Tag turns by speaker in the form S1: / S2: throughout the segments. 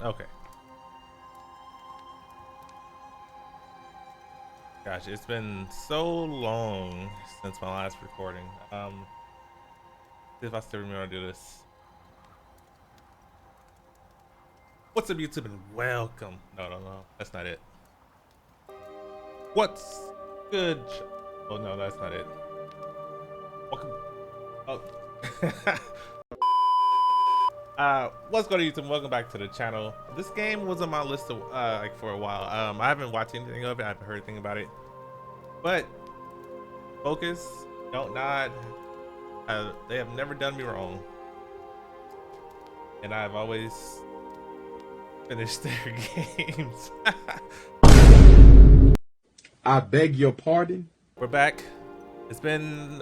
S1: Okay. Gosh, it's been so long since my last recording. See if I still remember to do this. What's up, YouTube, and welcome. No, that's not it. What's good? Oh no, that's not it. Welcome. Oh. What's good, YouTube? Welcome back to the channel. This game was on my list of, like for a while. I haven't watched anything of it. I haven't heard anything about it. But focus, don't nod. They have never done me wrong, and I've always finished their games.
S2: I beg your pardon.
S1: We're back. It's been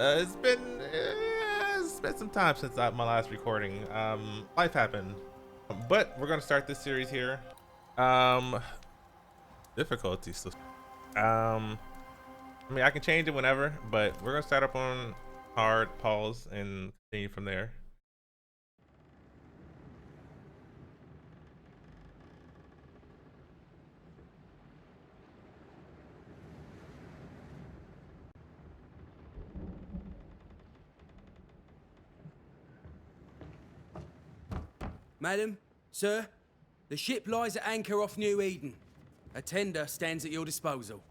S1: some time since my last recording. Life happened, but we're gonna start this series here. Difficulties. I mean, I can change it whenever, but we're gonna start up on hard, pause, and continue from there.
S3: Madam, sir, the ship lies at anchor off New Eden. A tender stands at your disposal.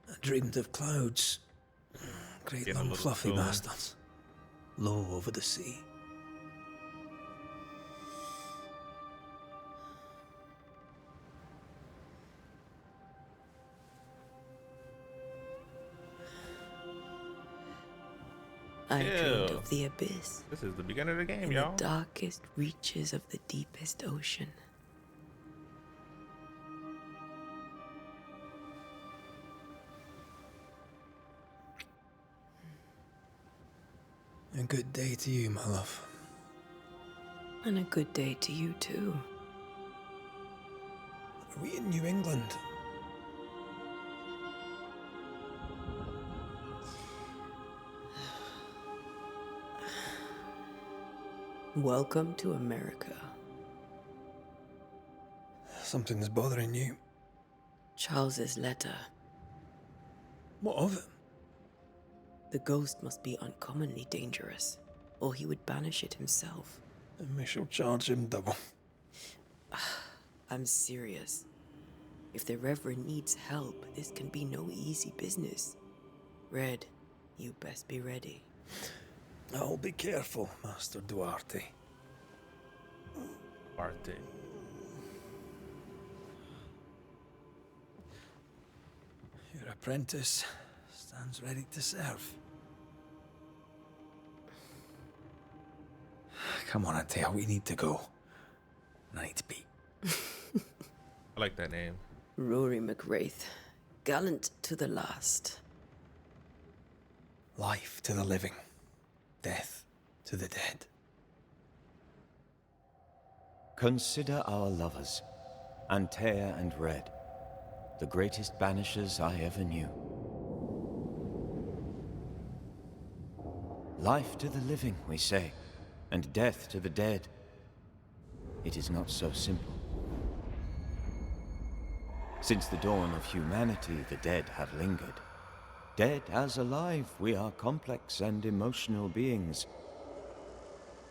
S4: I dreamed of clouds. Great
S1: Getting a
S4: long
S1: little
S4: fluffy
S1: cool.
S4: bastards. Low over the sea.
S5: I dreamed
S1: Ew.
S5: of the abyss,
S1: This is the beginning of the game,
S5: in
S1: y'all.
S5: the darkest reaches of the deepest ocean.
S4: A good day to you, my love.
S5: And a good day to you too.
S4: Are we in New England?
S5: Welcome to America.
S4: Something's bothering you.
S5: Charles's letter.
S4: What of it?
S5: The ghost must be uncommonly dangerous, or he would banish it himself.
S4: And we shall charge him double.
S5: I'm serious. If the Reverend needs help, this can be no easy business. Red, you best be ready.
S4: I'll be careful, Master Duarte.
S1: Party.
S4: Your apprentice stands ready to serve. Come on, Atea, we need to go. I need to be.
S1: I like that name.
S5: Rory McWraith, gallant to the last.
S4: Life to the living, death to the dead.
S6: Consider our lovers, Antea and Red, the greatest banishers I ever knew. Life to the living, we say, and death to the dead. It is not so simple. Since the dawn of humanity, the dead have lingered. Dead as alive, we are complex and emotional beings.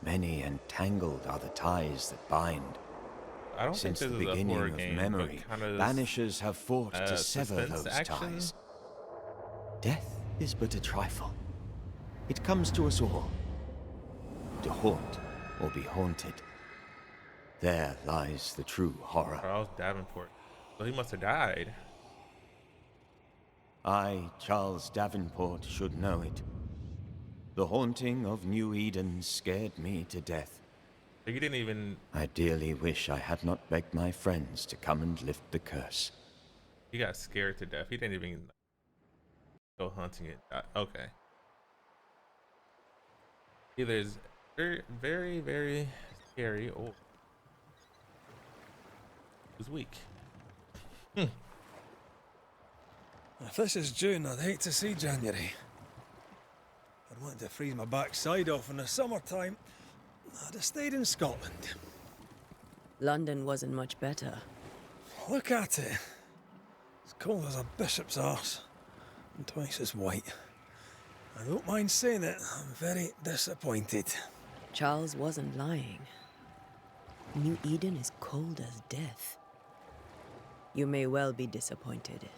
S6: Many and tangled are the ties that bind.
S1: I don't
S6: Since
S1: think
S6: the
S1: this is a
S6: beginning
S1: horror
S6: of
S1: game,
S6: memory,
S1: but kind of
S6: banishers have fought to sever
S1: suspense
S6: those
S1: action.
S6: ties. Death is but a trifle. It comes to us all. To haunt or be haunted. There lies the true horror.
S1: Charles Davenport. So he must have died.
S6: I, Charles Davenport, should know it. The haunting of New Eden scared me to death.
S1: He didn't even.
S6: I dearly wish I had not begged my friends to come and lift the curse.
S1: He got scared to death. He didn't even Go hunting it. Okay. Either it's very, very, very scary or it's weak.
S4: If this is June, I'd hate to see January. I'd want to freeze my backside off in the summertime. I'd have stayed in Scotland.
S5: London wasn't much better.
S4: Look at it. As cold as a bishop's arse. And twice as white. I don't mind saying it, I'm very disappointed.
S5: Charles wasn't lying. New Eden is cold as death. You may well be disappointed.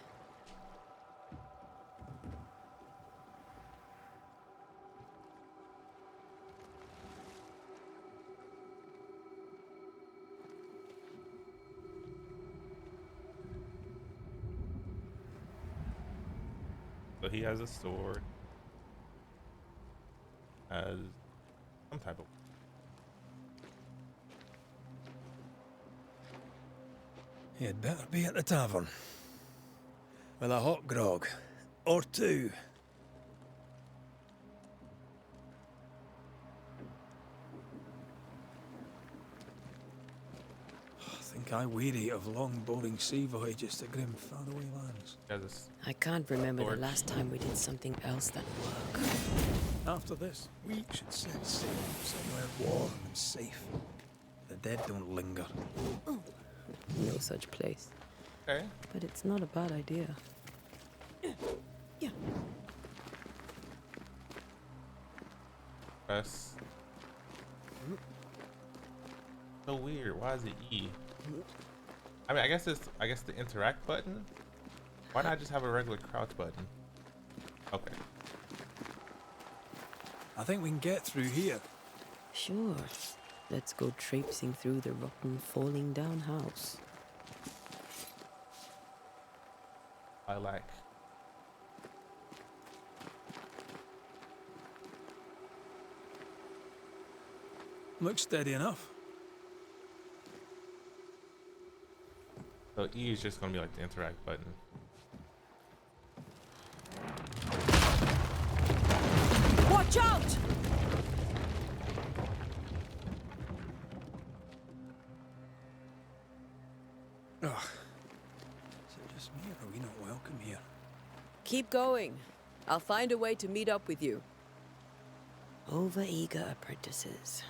S1: So he has a sword. Has some type of.
S4: You'd better be at the tavern. With a hot grog. Or two. I think I weary of long, boring sea voyages to grim, faraway lands.
S1: He has a s-
S5: I can't remember
S1: Sword.
S5: the last time we did something else than work.
S4: After this, we should set sail somewhere warm and safe. The dead don't linger.
S5: No such place.
S1: Okay.
S5: But it's not a bad idea. Yeah.
S1: Press. So weird. Why is it E? I mean, I guess the interact button. Why not just have a regular crouch button? Okay.
S4: I think we can get through here.
S5: Sure. Let's go traipsing through the rotten, falling down house.
S1: I like.
S4: Looks steady enough.
S1: So E is just gonna be like the interact button.
S5: Watch out!
S4: Ugh. Is it just me or are we not welcome here?
S5: Keep going. I'll find a way to meet up with you. Overeager apprentices.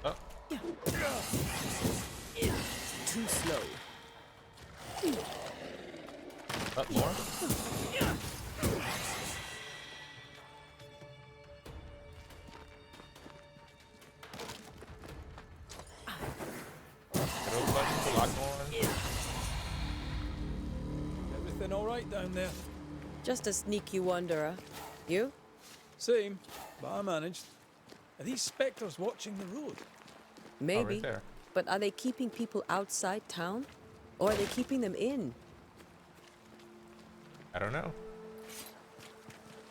S1: Oh,
S5: Too slow.
S1: up more. Those buttons to lock on.
S4: Everything all right down there?
S5: Just a sneaky wanderer. You?
S4: Same, but I managed. Are these spectres watching the road?
S1: Oh,
S5: Maybe.
S1: right there.
S5: But are they keeping people outside town? Or are they keeping them in?
S1: I don't know.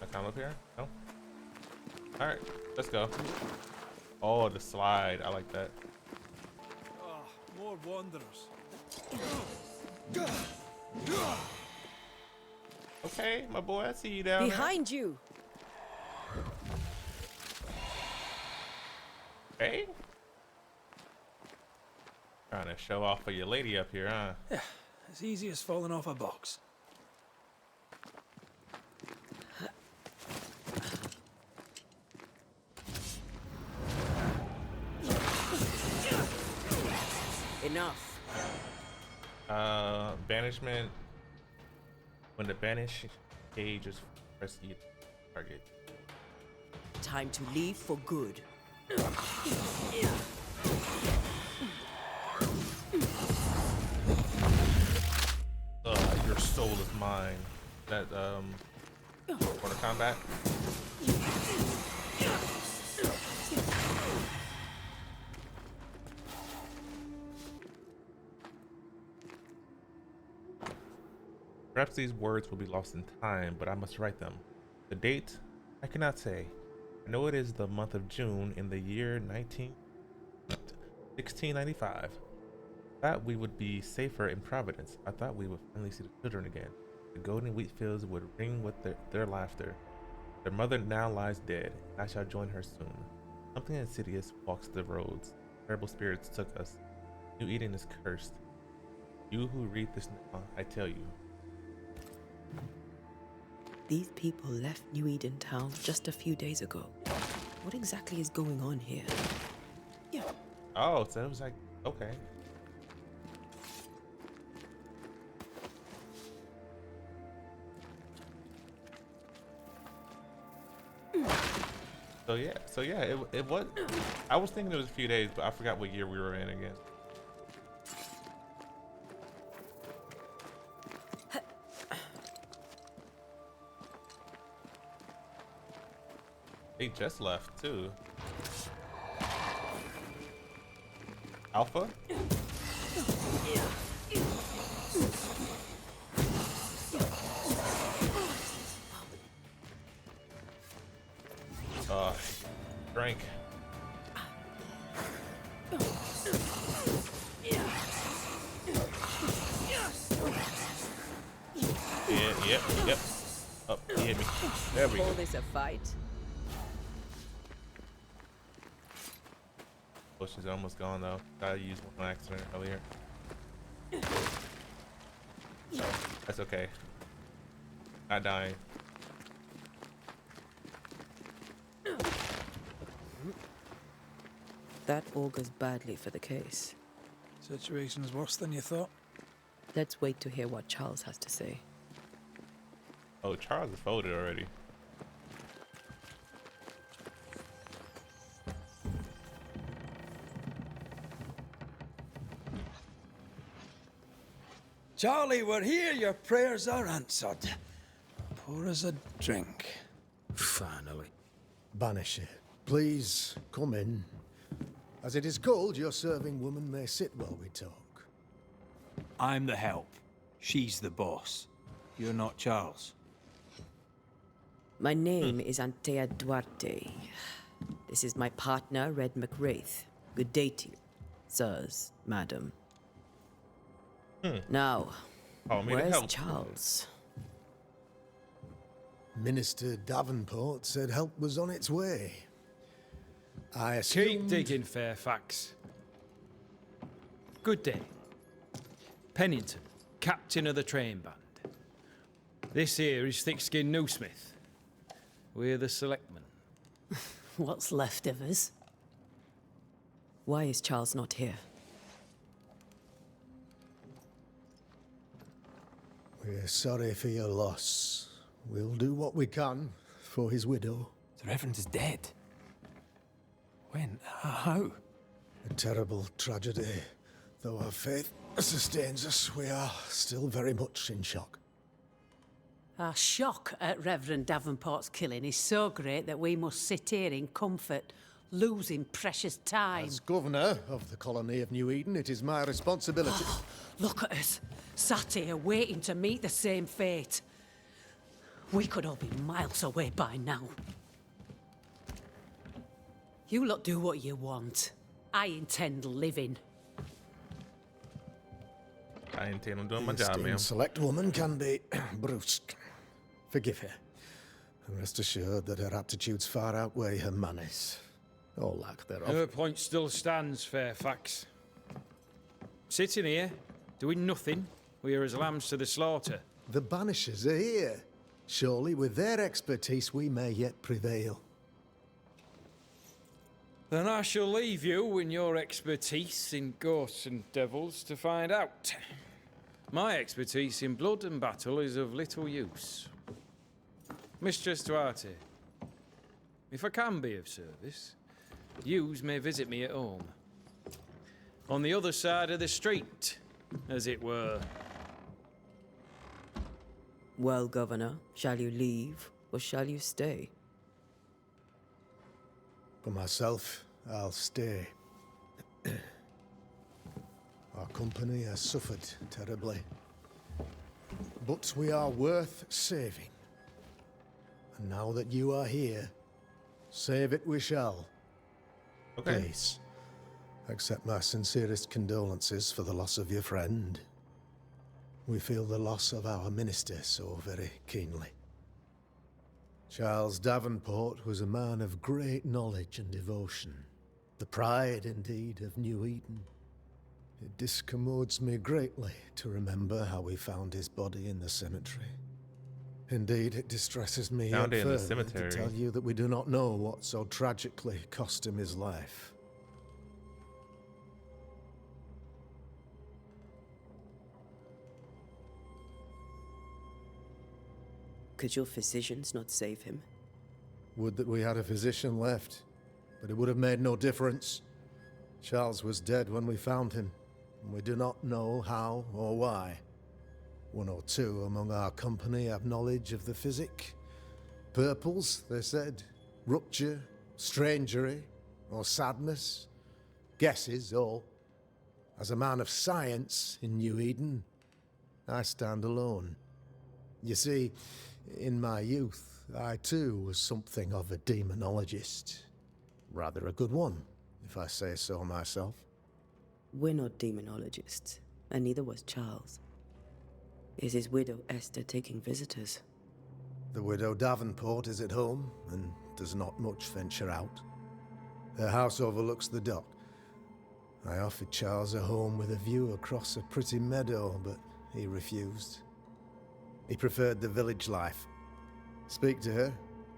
S1: I come up here? No. All right, let's go. Oh, the slide. I like that.
S4: Ah, more wanderers.
S1: Okay, my boy, I see you down there.
S5: Behind you!
S1: Hey. Trying to show off for your lady up here, huh?
S4: Yeah, as easy as falling off a box.
S5: Enough.
S1: Banishment. When the banish cage is rescued, target.
S5: Time to leave for good.
S1: Your soul is mine. That for the combat. Perhaps these words will be lost in time, but I must write them. The date, I cannot say. I know it is the month of June in the year 1695. Thought we would be safer in Providence. I thought we would finally see the children again. The golden wheat fields would ring with their laughter. Their mother now lies dead, and I shall join her soon. Something insidious walks the roads. Terrible spirits took us. New Eden is cursed. You who read this now, I tell you.
S5: These people left New Eden town just a few days ago. What exactly is going on here? Yeah.
S1: Oh, so it was like, okay. So yeah, it was. I was thinking it was a few days, but I forgot what year we were in again. They just left too. Alpha? Drink. Yep. Oh, he hit me. There we go.
S5: Call this a fight?
S1: Oh, she's almost gone though. I used one on accident earlier. That's okay. Not dying.
S5: That augurs badly for the case.
S4: Situation's worse than you thought.
S5: Let's wait to hear what Charles has to say.
S1: Oh, Charles is folded already.
S4: Charlie, we're here. Your prayers are answered. Pour us a drink.
S3: Finally.
S7: Banisher, please come in. As it is cold, your serving woman may sit while we talk.
S8: I'm the help. She's the boss. You're not Charles.
S5: My name is Antea Duarte. This is my partner, Red McWraith. Good day to you, sirs, madam. Now,
S1: Oh, me to
S5: where's
S1: help.
S5: Charles?
S7: Minister Davenport said help was on its way. I
S8: Keep
S7: assumed...
S8: digging, Fairfax. Good day. Pennington, captain of the train band. This here is Thick-Skinned Newsmith. We're the selectmen.
S5: What's left of us? Why is Charles not here?
S7: We're sorry for your loss. We'll do what we can for his widow.
S3: The Reverend is dead. When? How?
S7: A terrible tragedy. Though our faith sustains us, we are still very much in shock.
S9: Our shock at Reverend Davenport's killing is so great that we must sit here in comfort, losing precious time.
S7: As governor of the colony of New Eden, it is my responsibility...
S9: Look at us, sat here waiting to meet the same fate. We could all be miles away by now. You lot do what you want. I intend living.
S1: I intend on doing my
S7: The
S1: job,
S7: esteemed
S1: ma'am.
S7: select woman can be brusque. Forgive her. And rest assured that her aptitudes far outweigh her manners. Or lack thereof.
S8: Her point still stands, Fairfax. Sitting here, doing nothing, we're as lambs to the slaughter.
S7: The Banishers are here. Surely with their expertise we may yet prevail.
S8: Then I shall leave you and your expertise in ghosts and devils to find out. My expertise in blood and battle is of little use. Mistress Duarte, if I can be of service, yous may visit me at home. On the other side of the street, as it were.
S5: Well, Governor, shall you leave or shall you stay?
S7: For myself, I'll stay. Our company has suffered terribly. But we are worth saving. And now that you are here, save it we shall.
S1: Okay.
S7: Please, Accept my sincerest condolences for the loss of your friend. We feel the loss of our minister so very keenly. Charles Davenport was a man of great knowledge and devotion, the pride, indeed, of New Eden. It discommodes me greatly to remember how we found his body in the cemetery. Indeed, it distresses me
S1: Found
S7: yet
S1: it in the
S7: further
S1: cemetery.
S7: to tell you that we do not know what so tragically cost him his life.
S5: Could your physicians not save him?
S7: Would that we had a physician left, but it would have made no difference. Charles was dead when we found him, and we do not know how or why. One or two among our company have knowledge of the physic. Purples, they said. Rupture, strangery, or sadness. Guesses, all. As a man of science in New Eden, I stand alone. You see, in my youth, I too was something of a demonologist. Rather a good one, if I say so myself.
S5: We're not demonologists, and neither was Charles. Is his widow Esther taking visitors?
S7: The widow Davenport is at home, and does not much venture out. Her house overlooks the dock. I offered Charles a home with a view across a pretty meadow, but he refused. He preferred the village life. Speak to her,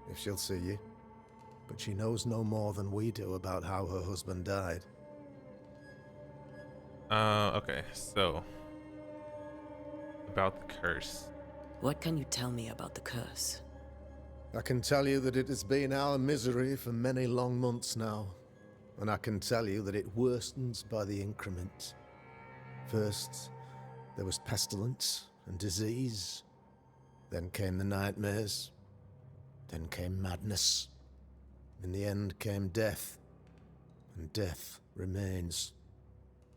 S7: if she'll see you. But she knows no more than we do about how her husband died.
S1: Okay, so about the curse.
S5: What can you tell me about the curse?
S7: I can tell you that it has been our misery for many long months now, and I can tell you that it worstens by the increment. First, there was pestilence and disease. Then came the nightmares. Then came madness. In the end came death, and death remains.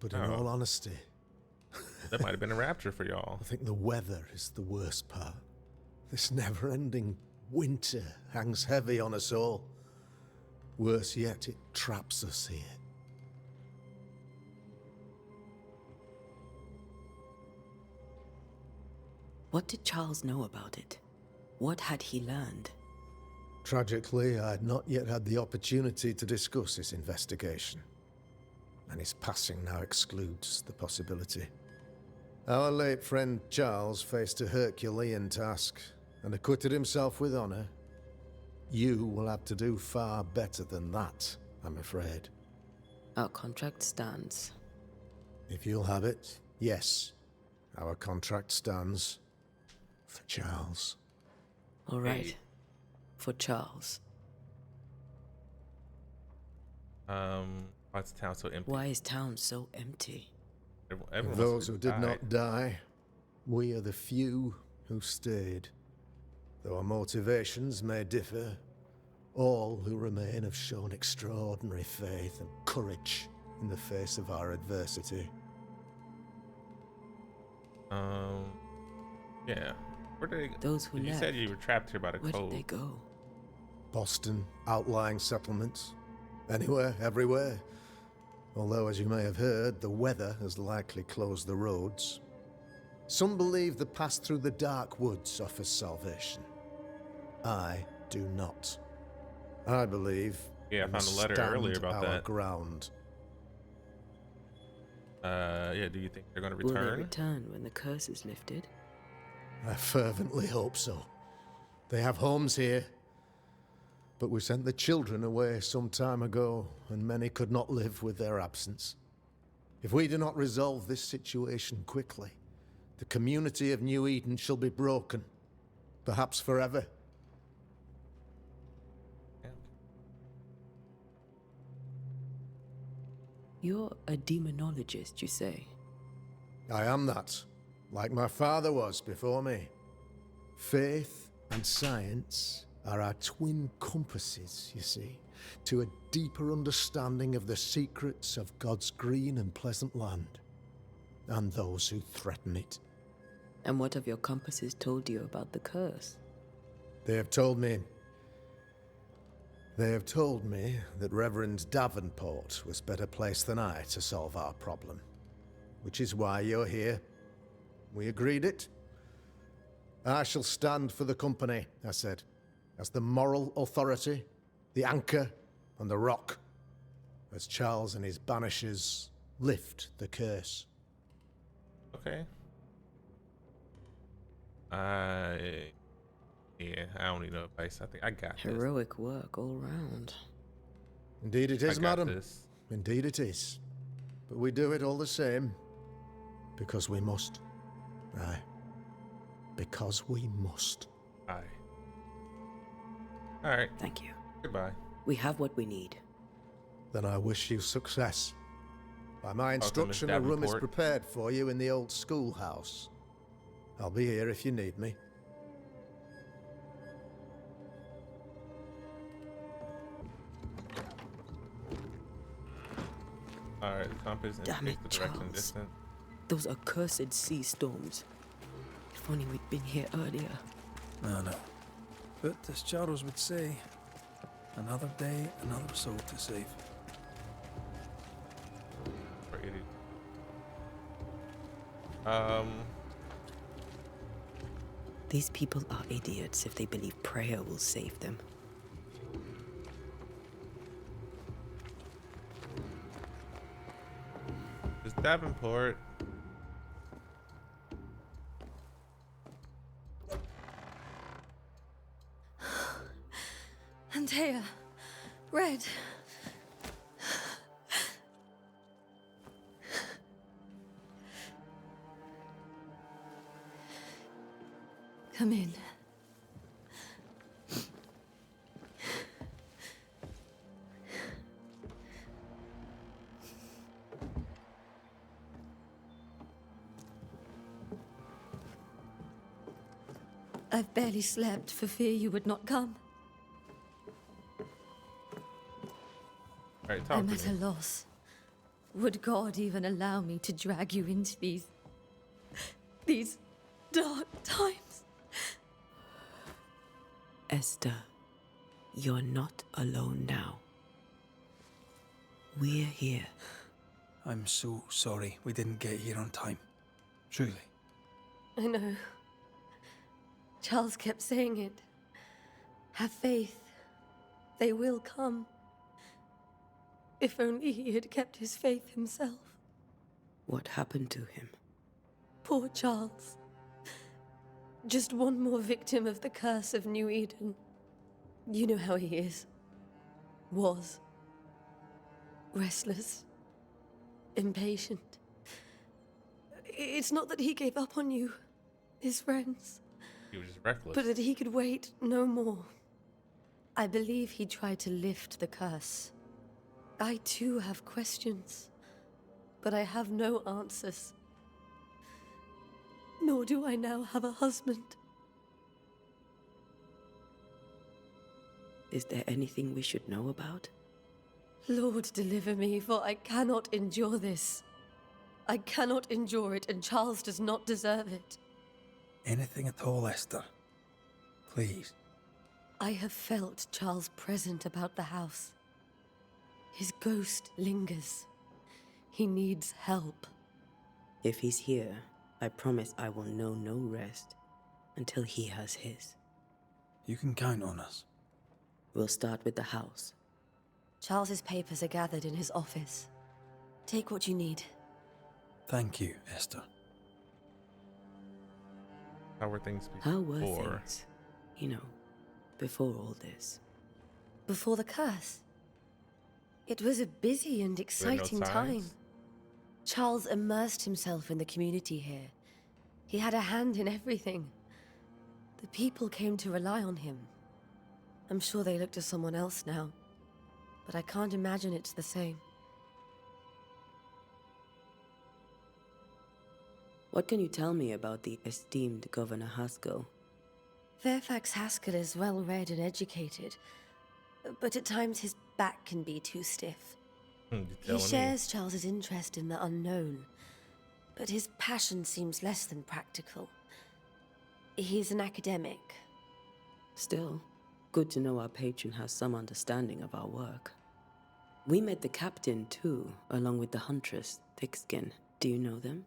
S7: But in all honesty,
S1: That might have been a rapture for y'all.
S7: I think the weather is the worst part. This never-ending winter hangs heavy on us all. Worse yet, it traps us here.
S5: What did Charles know about it? What had he learned?
S7: Tragically, I had not yet had the opportunity to discuss his investigation, and his passing now excludes the possibility. Our late friend Charles faced a Herculean task and acquitted himself with honor. You will have to do far better than that, I'm afraid.
S5: Our contract stands.
S7: If you'll have it, yes, our contract stands for Charles.
S5: All right. For Charles.
S1: Why's the town so empty?
S5: Why is town so empty?
S1: Everyone
S7: Those who did not die, we are the few who stayed. Though our motivations may differ, all who remain have shown extraordinary faith and courage in the face of our adversity.
S1: Yeah. Where did they go?
S5: Those who
S1: You
S5: left.
S1: said you were trapped here by the
S5: Where
S1: cold.
S5: did they go?
S7: Boston, outlying settlements, anywhere, everywhere. Although, as you may have heard, the weather has likely closed the roads. Some believe the path through the dark woods offers salvation. I do not. I believe
S1: Yeah, I
S7: we
S1: found a letter
S7: stand
S1: earlier about
S7: our
S1: that.
S7: ground.
S1: Yeah, do you think they're gonna
S5: Will they
S1: return?
S5: return when the curse is lifted?
S7: I fervently hope so. They have homes here. But we sent the children away some time ago, and many could not live with their absence. If we do not resolve this situation quickly, the community of New Eden shall be broken, perhaps forever.
S1: Yeah.
S5: You're a demonologist, you say?
S7: I am that, like my father was before me. Faith and science are our twin compasses, you see, to a deeper understanding of the secrets of God's green and pleasant land, and those who threaten it.
S5: And what have your compasses told you about the curse?
S7: They have told me They have told me that Reverend Davenport was better placed than I to solve our problem, which is why you're here. We agreed it. I shall stand for the company, I said, as the moral authority, the anchor, and the rock, as Charles and his Banishers lift the curse.
S1: Okay. Yeah, I don't need no advice. I think I got this.
S5: Heroic work all round.
S7: Indeed it is,
S1: I got
S7: madam.
S1: this.
S7: Indeed it is. But we do it all the same. Because we must. Aye. Because we must.
S1: Aye. Alright.
S5: Thank you.
S1: Goodbye.
S5: We have what we need.
S7: Then I wish you success. By my instruction, a room is prepared for you in the old schoolhouse. I'll be here if you need me.
S1: Alright, the compass
S5: Damn it,
S1: indicates the direction
S5: Charles.
S1: distance.
S5: Those accursed sea storms. If only we'd been here earlier.
S4: No. But as Charles would say, another day, another soul to save.
S1: For idiot.
S5: These people are idiots if they believe prayer will save them.
S1: Is Davenport?
S10: Antea, Red. Come in. I've barely slept for fear you would not come.
S1: Alright, talk
S10: I'm
S1: to
S10: at a
S1: me.
S10: loss. Would God even allow me to drag you into these dark times?
S5: Esther, you're not alone now. We're here.
S4: I'm so sorry we didn't get here on time. Truly.
S10: I know. Charles kept saying it. Have faith. They will come. If only he had kept his faith himself.
S5: What happened to him?
S10: Poor Charles. Just one more victim of the curse of New Eden. You know how he is. Was. Restless. Impatient. It's not that he gave up on you, his friends,
S1: He was just reckless.
S10: but that he could wait no more. I believe he tried to lift the curse. I too have questions, but I have no answers. Nor do I now have a husband.
S5: Is there anything we should know about?
S10: Lord, deliver me, for I cannot endure this. I cannot endure it, and Charles does not deserve it.
S4: Anything at all, Esther. Please.
S10: I have felt Charles present about the house. His ghost lingers. He needs help.
S5: If he's here, I promise I will know no rest until he has his.
S4: You can count on us.
S5: We'll start with the house.
S10: Charles's papers are gathered in his office. Take what you need.
S4: Thank you, Esther.
S1: How were things before?
S5: How were things, you know, before all this?
S10: Before the curse. It was a busy and exciting time. Charles immersed himself in the community here. He had a hand in everything. The people came to rely on him. I'm sure they look to someone else now, but I can't imagine it's the same.
S5: What can you tell me about the esteemed Governor Haskell?
S10: Fairfax Haskell is well read and educated, but at times his back can be too stiff. He shares Charles's interest in the unknown, but his passion seems less than practical. He's an academic.
S5: Still, Good to know our patron has some understanding of our work. We met the captain, too, along with the huntress, Thickskin. Do you know them?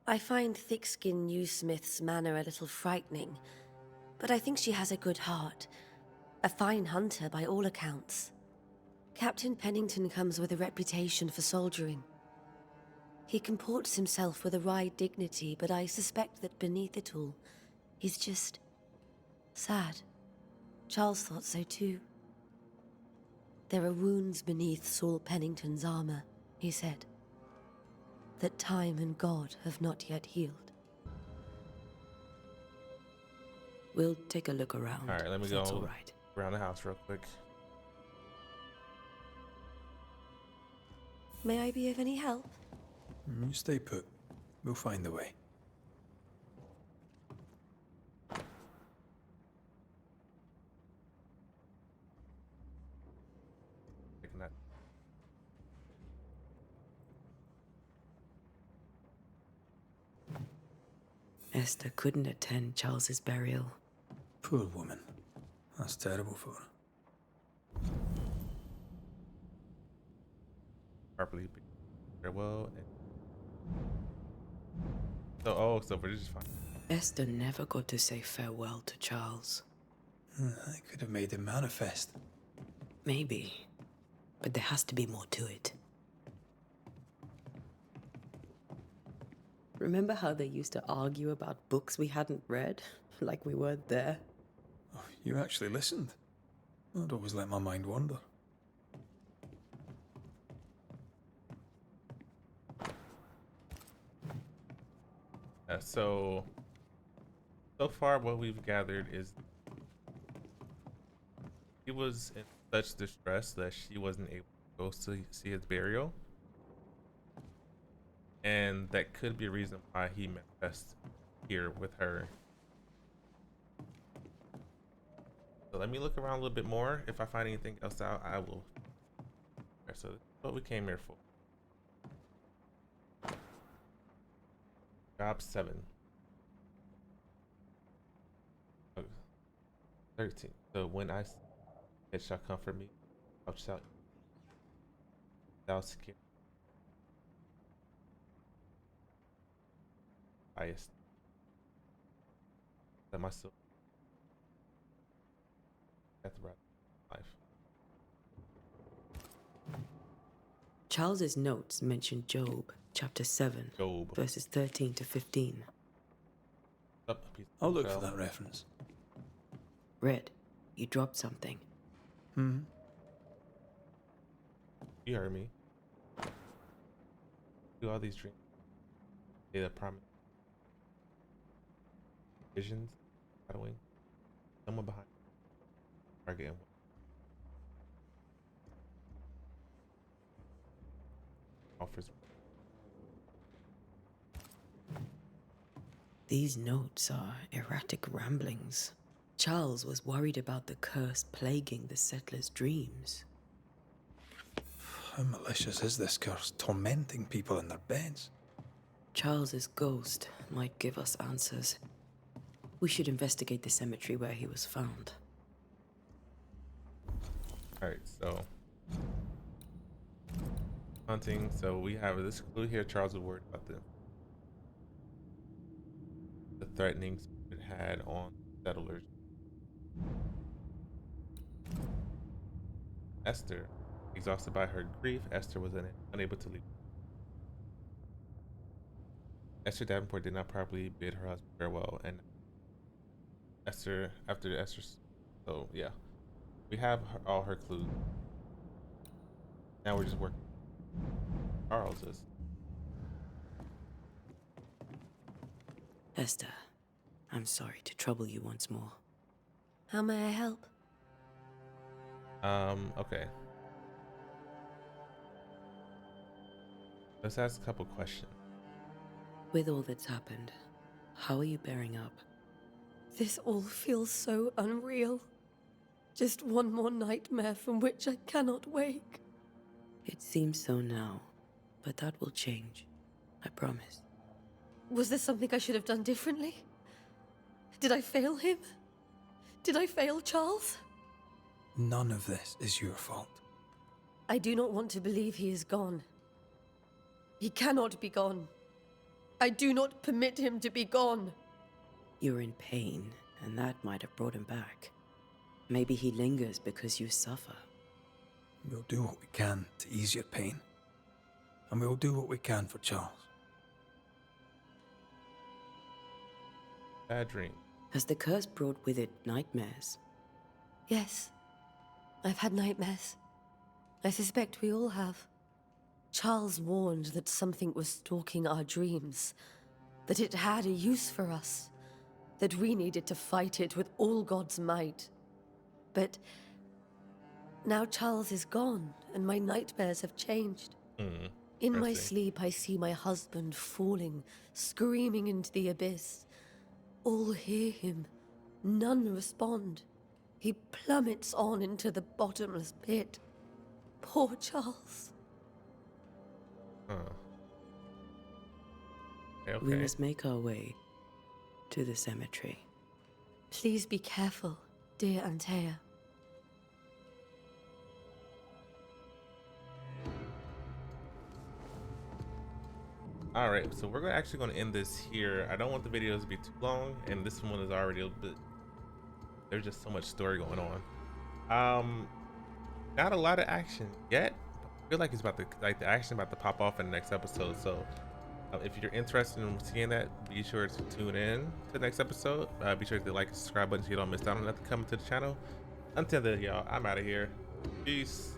S10: I find Thickskin Newsmith's manner a little frightening, but I think she has a good heart. A fine hunter by all accounts. Captain Pennington comes with a reputation for soldiering. He comports himself with a wry dignity, but I suspect that beneath it all, he's just sad. Charles thought so too. There are wounds beneath Saul Pennington's armor, he said, that time and God have not yet healed.
S5: We'll take a look around.
S1: All right, let me
S5: That's
S1: go
S5: all right.
S1: around the house real quick.
S10: May I be of any help?
S4: You stay put. We'll find the way.
S1: Taking that.
S5: Esther couldn't attend Charles's burial.
S4: Poor woman. That's terrible for her.
S1: Properly farewell. So, so we're just fine.
S5: Esther never got to say farewell to Charles.
S4: I could have made him manifest.
S5: Maybe, but there has to be more to it. Remember how they used to argue about books we hadn't read? Like we weren't there?
S4: Oh, you actually listened? I'd always let my mind wander.
S1: So far what we've gathered is he was in such distress that she wasn't able to go see his burial. And that could be a reason why he manifests here with her. So let me look around a little bit more. If I find anything else out, I will. Okay, so that's what we came here for. Job 7. 13. So when it shall comfort me, thou secure. Highest. That myself. Death right life.
S5: Charles's notes mention Job, chapter 7, verses 13 to 15.
S4: I'll look for that reference.
S5: Red, you dropped something.
S1: You heard me. Do all these dreams. They the promise. Visions, shadowing. Someone behind. Target. Offers.
S5: These notes are erratic ramblings. Charles was worried about the curse plaguing the settlers' dreams.
S4: How malicious is this curse, tormenting people in their beds?
S5: Charles's ghost might give us answers. We should investigate the cemetery where he was found.
S1: Alright, so hunting. So we have this clue here. Charles was worried about the threatenings it had on settlers. Esther, exhausted by her grief, Esther was unable to leave. Esther Davenport did not properly bid her husband farewell, and Esther, after Esther's, so yeah, we have all her clues. Now we're just working. Charles is.
S5: Esther, I'm sorry to trouble you once more.
S10: How may I help?
S1: Okay. Let's ask a couple questions.
S5: With all that's happened, how are you bearing up?
S10: This all feels so unreal. Just one more nightmare from which I cannot wake.
S5: It seems so now, but that will change. I promise.
S10: Was there something I should have done differently? Did I fail him? Did I fail Charles?
S4: None of this is your fault.
S10: I do not want to believe he is gone. He cannot be gone. I do not permit him to be gone.
S5: You're in pain, and that might have brought him back. Maybe he lingers because you suffer.
S4: We'll do what we can to ease your pain. And we'll do what we can for Charles.
S1: Bad dream.
S5: Has the curse brought with it nightmares?
S10: Yes. I've had nightmares. I suspect we all have. Charles warned that something was stalking our dreams, that it had a use for us, that we needed to fight it with all God's might. But now Charles is gone, and my nightmares have changed. In my sleep, I see my husband falling, screaming into the abyss. All hear him. None respond. He plummets on into the bottomless pit. Poor Charles.
S1: Okay.
S5: We must make our way to the cemetery.
S10: Please be careful, dear Antea.
S1: All right, so we're actually going to end this here. I don't want the videos to be too long, and this one is already a bit. There's just so much story going on. Not a lot of action yet. I feel like it's about to, like, the action about to pop off in the next episode. So if you're interested in seeing that, be sure to tune in to the next episode. Be sure to like and subscribe button so you don't miss out on nothing coming to the channel. Until then, y'all, I'm out of here. Peace.